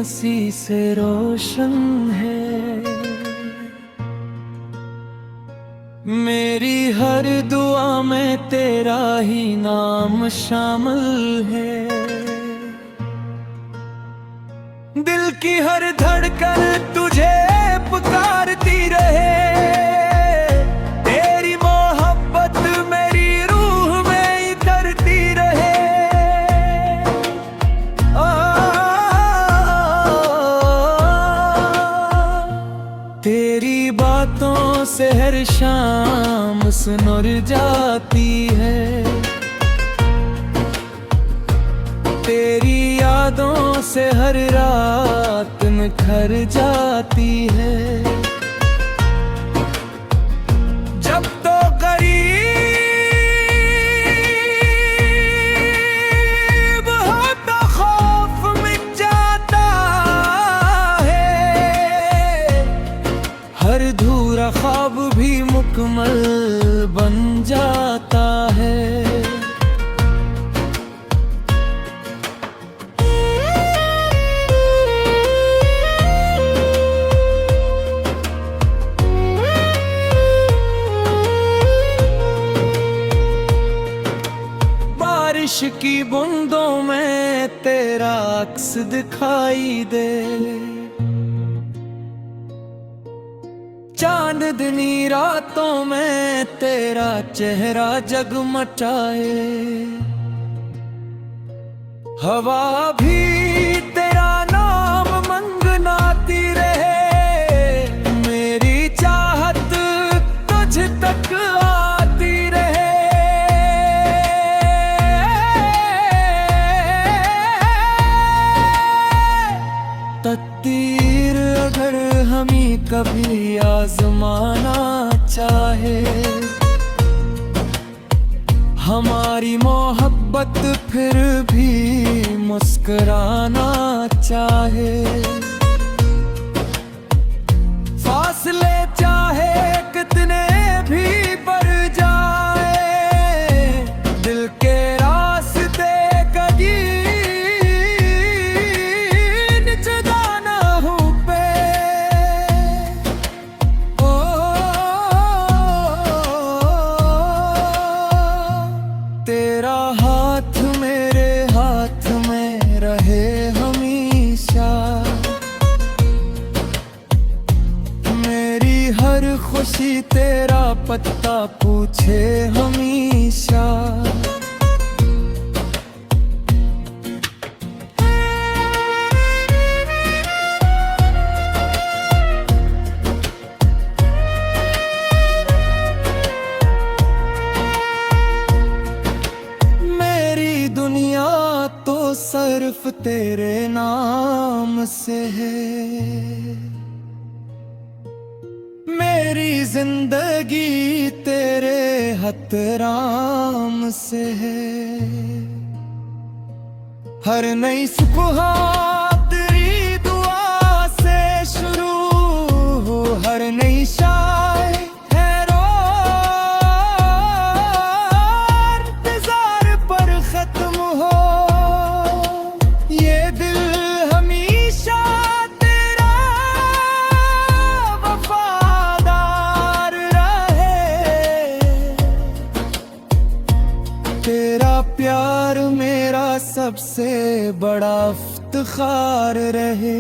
मसीह से रोशन है। मेरी हर दुआ में तेरा ही नाम शामिल है। दिल की हर धड़कन तुझे पुकारती रहे। तेरी मोहब्बत मेरी रूह में उतरती रहे। तेरी बातों से हर शाम सुनुर जाती है। तेरी यादों से हर रात निखर जाती है। जब तो करीब हो तो खौफ मिट जाता है। हर अधूरा ख्वाब भी मुकम्मल बन जाता है। बारिश की बूंदों में तेरा अक्स दिखाई दे। चांदनी रातों में तेरा चेहरा जगमगाए। हवा भी तेरा नाम मंगनाती रहे। मेरी चाहत तुझ तक आती रहे। तकदीर अगर हमें कभी आजमाना चाहे, हमारी मोहब्बत फिर भी मुस्कुराना चाहे। फासले चाहे कितने भी बढ़ जाए, दिल के रास्ते कभी तेरा हाथ मेरे हाथ में रहे हमेशा। मेरी हर खुशी तेरा पता पूछे हमेशा। दुनिया तो सिर्फ तेरे नाम से है। मेरी जिंदगी तेरे हतराम से है। हर नई सुबह तेरी दुआ से शुरू हो। हर नई शाम तेरा प्यार मेरा सबसे बड़ा इफ्तिखार रहे।